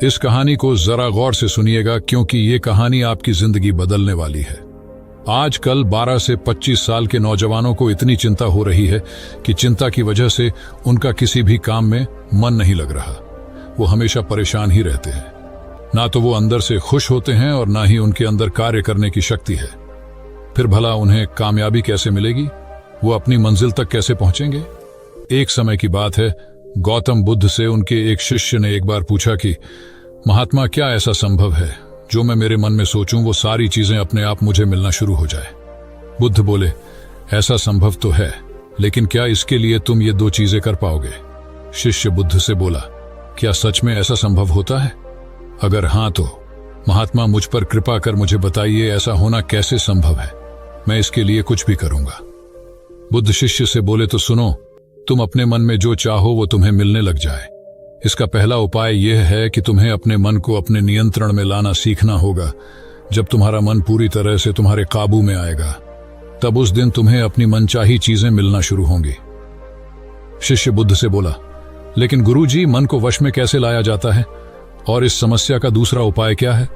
इस कहानी को जरा गौर से सुनिएगा, क्योंकि ये कहानी आपकी जिंदगी बदलने वाली है। आजकल 12 से 25 साल के नौजवानों को इतनी चिंता हो रही है कि चिंता की वजह से उनका किसी भी काम में मन नहीं लग रहा। वो हमेशा परेशान ही रहते हैं। ना तो वो अंदर से खुश होते हैं और ना ही उनके अंदर कार्य करने की शक्ति है। फिर भला उन्हें कामयाबी कैसे मिलेगी? वो अपनी मंजिल तक कैसे पहुंचेंगे? एक समय की बात है, गौतम बुद्ध से उनके एक शिष्य ने एक बार पूछा कि महात्मा, क्या ऐसा संभव है जो मैं मेरे मन में सोचूं वो सारी चीजें अपने आप मुझे मिलना शुरू हो जाए? बुद्ध बोले, ऐसा संभव तो है, लेकिन क्या इसके लिए तुम ये 2 चीजें कर पाओगे? शिष्य बुद्ध से बोला, क्या सच में ऐसा संभव होता है? अगर हां तो महात्मा मुझ पर कृपा कर मुझे बताइए, ऐसा होना कैसे संभव है? मैं इसके लिए कुछ भी करूंगा। बुद्ध शिष्य से बोले, तो सुनो, तुम अपने मन में जो चाहो वो तुम्हें मिलने लग जाए। इसका पहला उपाय यह है कि तुम्हें अपने मन को अपने नियंत्रण में लाना सीखना होगा। जब तुम्हारा मन पूरी तरह से तुम्हारे काबू में आएगा, तब उस दिन तुम्हें अपनी मनचाही चीजें मिलना शुरू होंगी। शिष्य बुद्ध से बोला, लेकिन गुरुजी, मन को वश में कैसे लाया जाता है और इस समस्या का दूसरा उपाय क्या है?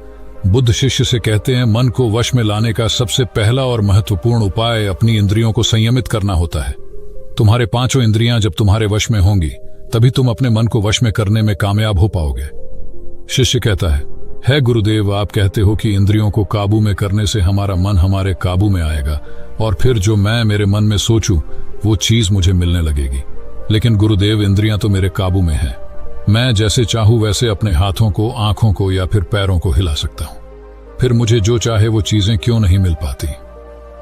बुद्ध शिष्य से कहते हैं, मन को वश में लाने का सबसे पहला और महत्वपूर्ण उपाय अपनी इंद्रियों को संयमित करना होता है। तुम्हारे 5 इंद्रियां जब तुम्हारे वश में होंगी, तभी तुम अपने मन को वश में करने में कामयाब हो पाओगे। शिष्य कहता है गुरुदेव, आप कहते हो कि इंद्रियों को काबू में करने से हमारा मन हमारे काबू में आएगा और फिर जो मैं मेरे मन में सोचूं वो चीज मुझे मिलने लगेगी। लेकिन गुरुदेव, इंद्रियां तो मेरे काबू में हैं। मैं जैसे चाहूं वैसे अपने हाथों को, आंखों को या फिर पैरों को हिला सकता हूं। फिर मुझे जो चाहे वो चीजें क्यों नहीं मिल पाती?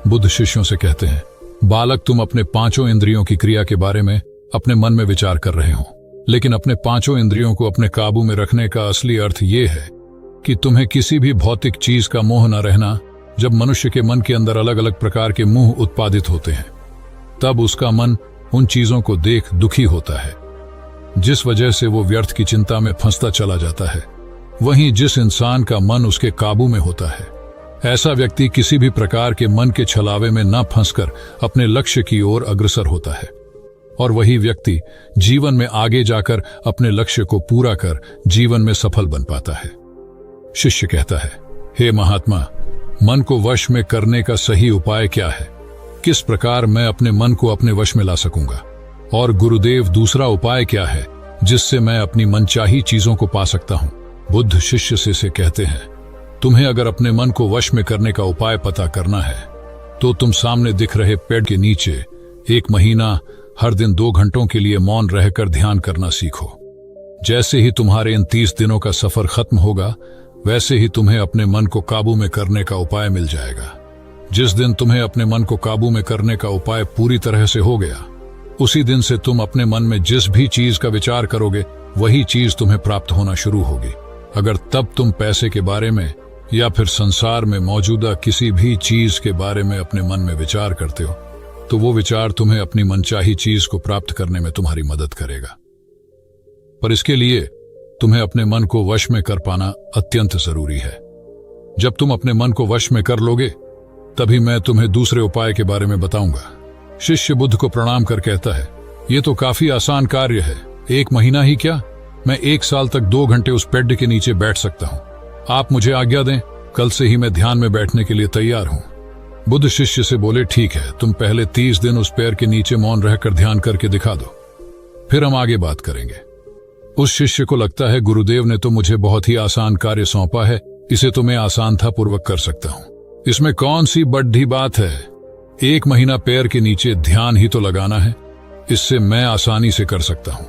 बुद्ध शिष्यों से कहते हैं, बालक, तुम अपने 5 इंद्रियों की क्रिया के बारे में अपने मन में विचार कर रहे हो, लेकिन अपने 5 इंद्रियों को अपने काबू में रखने का असली अर्थ यह है कि तुम्हें किसी भी भौतिक चीज का मोह न रहना। जब मनुष्य के मन के अंदर अलग अलग प्रकार के मोह उत्पादित होते हैं, तब उसका मन उन चीजों को देख दुखी होता है, जिस वजह से वो व्यर्थ की चिंता में फंसता चला जाता है। वहीं जिस इंसान का मन उसके काबू में होता है, ऐसा व्यक्ति किसी भी प्रकार के मन के छलावे में न फंसकर अपने लक्ष्य की ओर अग्रसर होता है, और वही व्यक्ति जीवन में आगे जाकर अपने लक्ष्य को पूरा कर जीवन में सफल बन पाता है। शिष्य कहता है, हे महात्मा, मन को वश में करने का सही उपाय क्या है? किस प्रकार मैं अपने मन को अपने वश में ला सकूंगा? और गुरुदेव, दूसरा उपाय क्या है जिससे मैं अपनी मनचाही चीजों को पा सकता हूं? बुद्ध शिष्य से कहते हैं, तुम्हें अगर अपने मन को वश में करने का उपाय पता करना है तो तुम सामने दिख रहे पेड़ के नीचे 1 महीना हर दिन 2 घंटों के लिए मौन रहकर ध्यान करना सीखो। जैसे ही तुम्हारे इन 30 दिनों का सफर खत्म होगा, वैसे ही तुम्हें अपने मन को काबू में करने का उपाय मिल जाएगा। जिस दिन तुम्हें अपने मन को काबू में करने का उपाय पूरी तरह से हो गया, उसी दिन से तुम अपने मन में जिस भी चीज का विचार करोगे, वही चीज तुम्हें प्राप्त होना शुरू होगी। अगर तब तुम पैसे के बारे में या फिर संसार में मौजूदा किसी भी चीज के बारे में अपने मन में विचार करते हो, तो वो विचार तुम्हें अपनी मनचाही चीज को प्राप्त करने में तुम्हारी मदद करेगा। पर इसके लिए तुम्हें अपने मन को वश में कर पाना अत्यंत जरूरी है। जब तुम अपने मन को वश में कर लोगे, तभी मैं तुम्हें दूसरे उपाय के बारे में बताऊंगा। शिष्य बुद्ध को प्रणाम कर कहता है, ये तो काफी आसान कार्य है। 1 महीना ही क्या, मैं 1 साल तक 2 घंटे उस पेड़ के नीचे बैठ सकता हूँ। आप मुझे आज्ञा दें, कल से ही मैं ध्यान में बैठने के लिए तैयार हूँ। बुद्ध शिष्य से बोले, ठीक है, तुम पहले 30 दिन उस पेड़ के नीचे मौन रहकर ध्यान करके दिखा दो, फिर हम आगे बात करेंगे। उस शिष्य को लगता है, गुरुदेव ने तो मुझे बहुत ही आसान कार्य सौंपा है, इसे तो मैं आसानता पूर्वक कर सकता हूँ। इसमें कौन सी बड़ी बात है? 1 महीना पैर के नीचे ध्यान ही तो लगाना है, इससे मैं आसानी से कर सकता हूँ।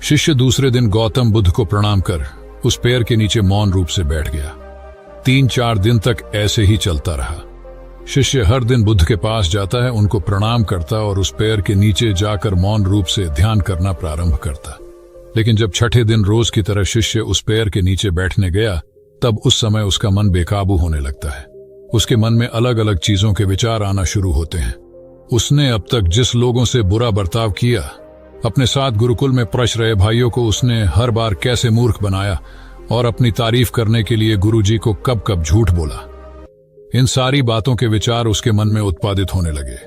शिष्य दूसरे दिन गौतम बुद्ध को प्रणाम कर उस पेड़ के नीचे मौन रूप से बैठ गया। 3-4 दिन तक ऐसे ही चलता रहा। शिष्य हर दिन बुद्ध के पास जाता है, उनको प्रणाम करता और उस पेड़ के नीचे जाकर मौन रूप से ध्यान करना प्रारंभ करता। लेकिन जब 6ठे दिन रोज की तरह शिष्य उस पेड़ के नीचे बैठने गया, तब उस समय उसका मन बेकाबू होने लगता है। उसके मन में अलग अलग चीजों के विचार आना शुरू होते हैं। उसने अब तक जिस लोगों से बुरा बर्ताव किया, अपने साथ गुरुकुल में पढ़ रहे भाइयों को उसने हर बार कैसे मूर्ख बनाया और अपनी तारीफ करने के लिए गुरुजी को कब कब झूठ बोला, इन सारी बातों के विचार उसके मन में उत्पादित होने लगे,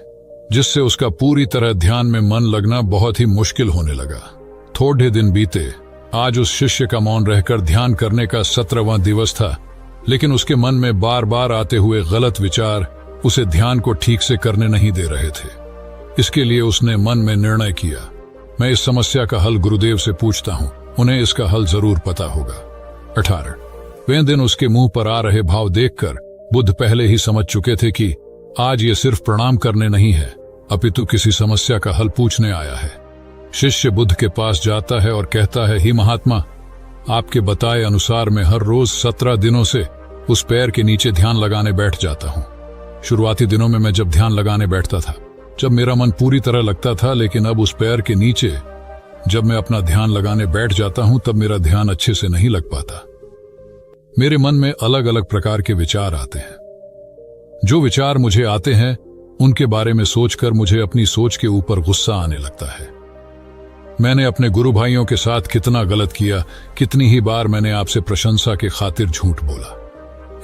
जिससे उसका पूरी तरह ध्यान में मन लगना बहुत ही मुश्किल होने लगा। थोड़े दिन बीते आज उस शिष्य का मौन रहकर ध्यान करने का 17वां दिवस था, लेकिन उसके मन में बार बार आते हुए गलत विचार उसे ध्यान को ठीक से करने नहीं दे रहे थे। इसके लिए उसने मन में निर्णय किया, मैं इस समस्या का हल गुरुदेव से पूछता हूं, उन्हें इसका हल जरूर पता होगा। 18 वे दिन उसके मुंह पर आ रहे भाव देखकर बुद्ध पहले ही समझ चुके थे कि आज ये सिर्फ प्रणाम करने नहीं है, अपितु किसी समस्या का हल पूछने आया है। शिष्य बुद्ध के पास जाता है और कहता है, ही महात्मा, आपके बताए अनुसार मैं हर रोज 17 दिनों से उस पैर के नीचे ध्यान लगाने बैठ जाता हूँ। शुरुआती दिनों में मैं जब ध्यान लगाने बैठता था, जब मेरा मन पूरी तरह लगता था, लेकिन अब उस पैर के नीचे जब मैं अपना ध्यान लगाने बैठ जाता हूं तब मेरा ध्यान अच्छे से नहीं लग पाता। मेरे मन में अलग अलग प्रकार के विचार आते हैं। जो विचार मुझे आते हैं उनके बारे में सोचकर मुझे अपनी सोच के ऊपर गुस्सा आने लगता है। मैंने अपने गुरु भाइयों के साथ कितना गलत किया, कितनी ही बार मैंने आपसे प्रशंसा के खातिर झूठ बोला।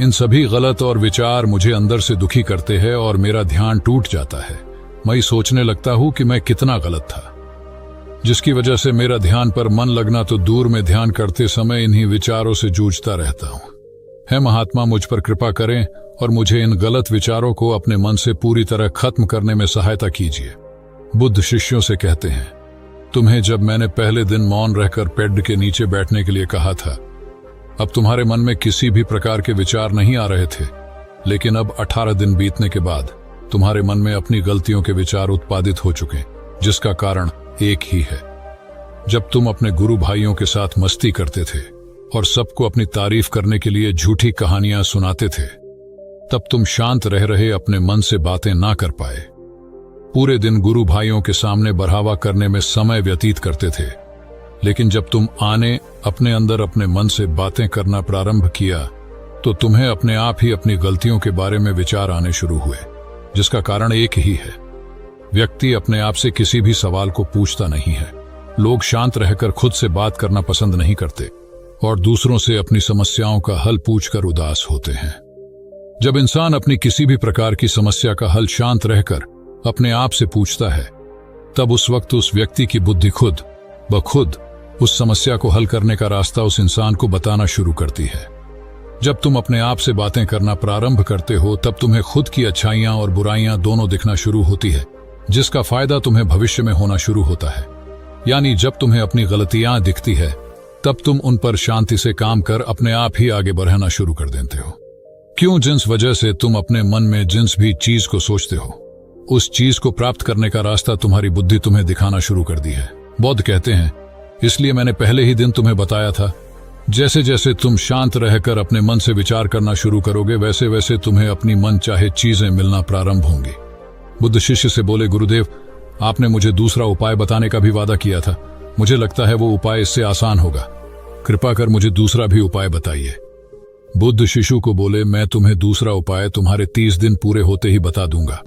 इन सभी गलत और विचार मुझे अंदर से दुखी करते हैं और मेरा ध्यान टूट जाता है। मैं सोचने लगता हूं कि मैं कितना गलत था, जिसकी वजह से मेरा ध्यान पर मन लगना तो दूर में ध्यान करते समय इन्हीं विचारों से जूझता रहता हूं। है महात्मा, मुझ पर कृपा करें और मुझे इन गलत विचारों को अपने मन से पूरी तरह खत्म करने में सहायता कीजिए। बुद्ध शिष्यों से कहते हैं, तुम्हें जब मैंने पहले दिन मौन रहकर पेड़ के नीचे बैठने के लिए कहा था, अब तुम्हारे मन में किसी भी प्रकार के विचार नहीं आ रहे थे, लेकिन अब 18 दिन बीतने के बाद तुम्हारे मन में अपनी गलतियों के विचार उत्पादित हो चुके, जिसका कारण एक ही है। जब तुम अपने गुरु भाइयों के साथ मस्ती करते थे और सबको अपनी तारीफ करने के लिए झूठी कहानियां सुनाते थे, तब तुम शांत रह रहे अपने मन से बातें ना कर पाए। पूरे दिन गुरु भाइयों के सामने बढ़ावा करने में समय व्यतीत करते थे, लेकिन जब तुम आने अपने अंदर अपने मन से बातें करना प्रारंभ किया तो तुम्हें अपने आप ही अपनी गलतियों के बारे में विचार आने शुरू हुए, जिसका कारण एक ही है। व्यक्ति अपने आप से किसी भी सवाल को पूछता नहीं है। लोग शांत रहकर खुद से बात करना पसंद नहीं करते और दूसरों से अपनी समस्याओं का हल पूछकर उदास होते हैं। जब इंसान अपनी किसी भी प्रकार की समस्या का हल शांत रहकर अपने आप से पूछता है, तब उस वक्त उस व्यक्ति की बुद्धि खुद ब खुद उस समस्या को हल करने का रास्ता उस इंसान को बताना शुरू करती है। जब तुम अपने आप से बातें करना प्रारंभ करते हो, तब तुम्हें खुद की अच्छाइयां और बुराइयां दोनों दिखना शुरू होती है, जिसका फायदा तुम्हें भविष्य में होना शुरू होता है। यानी जब तुम्हें अपनी गलतियां दिखती है, तब तुम उन पर शांति से काम कर अपने आप ही आगे बढ़ना शुरू कर देते हो। क्यों? जिस वजह से तुम अपने मन में जिस भी चीज को सोचते हो, उस चीज को प्राप्त करने का रास्ता तुम्हारी बुद्धि तुम्हें दिखाना शुरू कर दी है। बौद्ध कहते हैं, इसलिए मैंने पहले ही दिन तुम्हें बताया था, जैसे जैसे तुम शांत रहकर अपने मन से विचार करना शुरू करोगे, वैसे वैसे तुम्हें अपनी मन चाहे चीजें मिलना प्रारंभ होंगी। बुद्ध शिष्य से बोले, गुरुदेव, आपने मुझे दूसरा उपाय बताने का भी वादा किया था। मुझे लगता है वो उपाय इससे आसान होगा। कृपा कर मुझे दूसरा भी उपाय बताइए। बुद्ध शिशु को बोले, मैं तुम्हें दूसरा उपाय तुम्हारे 30 दिन पूरे होते ही बता दूंगा।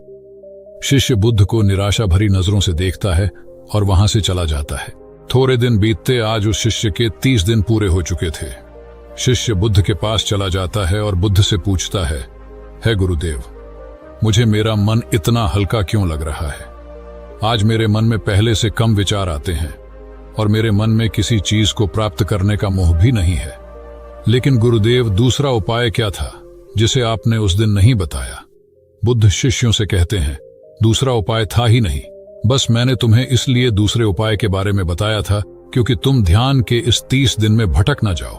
शिष्य बुद्ध को निराशा भरी नजरों से देखता है और वहां से चला जाता है। थोड़े दिन बीतते आज उस शिष्य के 30 दिन पूरे हो चुके थे। शिष्य बुद्ध के पास चला जाता है और बुद्ध से पूछता है गुरुदेव, मुझे मेरा मन इतना हल्का क्यों लग रहा है? आज मेरे मन में पहले से कम विचार आते हैं और मेरे मन में किसी चीज को प्राप्त करने का मोह भी नहीं है। लेकिन गुरुदेव, दूसरा उपाय क्या था जिसे आपने उस दिन नहीं बताया? बुद्ध शिष्यों से कहते हैं, दूसरा उपाय था ही नहीं, बस मैंने तुम्हें इसलिए दूसरे उपाय के बारे में बताया था क्योंकि तुम ध्यान के इस 30 दिन में भटक ना जाओ।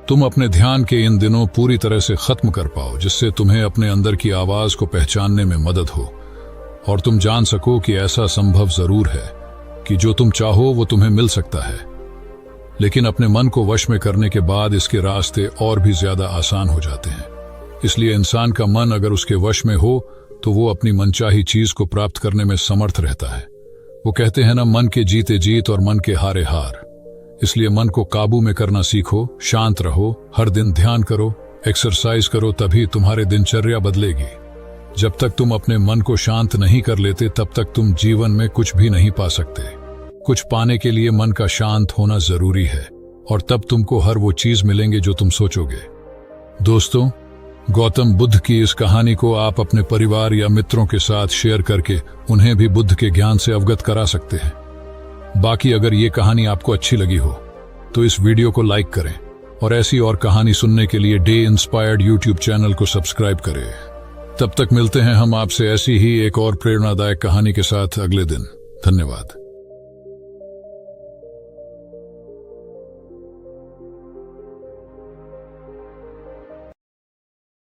तुम अपने ध्यान के इन दिनों पूरी तरह से खत्म कर पाओ, जिससे तुम्हें अपने अंदर की आवाज को पहचानने में मदद हो और तुम जान सको कि ऐसा संभव जरूर है कि जो तुम चाहो वो तुम्हें मिल सकता है। लेकिन अपने मन को वश में करने के बाद इसके रास्ते और भी ज्यादा आसान हो जाते हैं। इसलिए इंसान का मन अगर उसके वश में हो तो वो अपनी मनचाही चीज को प्राप्त करने में समर्थ रहता है। वो कहते हैं ना, मन के जीते जीत और मन के हारे हार। इसलिए मन को काबू में करना सीखो, शांत रहो, हर दिन ध्यान करो, एक्सरसाइज करो, तभी तुम्हारे दिनचर्या बदलेगी। जब तक तुम अपने मन को शांत नहीं कर लेते, तब तक तुम जीवन में कुछ भी नहीं पा सकते। कुछ पाने के लिए मन का शांत होना जरूरी है और तब तुमको हर वो चीज मिलेंगे जो तुम सोचोगे। दोस्तों, गौतम बुद्ध की इस कहानी को आप अपने परिवार या मित्रों के साथ शेयर करके उन्हें भी बुद्ध के ज्ञान से अवगत करा सकते हैं। बाकी अगर ये कहानी आपको अच्छी लगी हो तो इस वीडियो को लाइक करें और ऐसी और कहानी सुनने के लिए डे इंस्पायर्ड यूट्यूब चैनल को सब्सक्राइब करें। तब तक मिलते हैं हम आपसे ऐसी ही एक और प्रेरणादायक कहानी के साथ अगले दिन। धन्यवाद।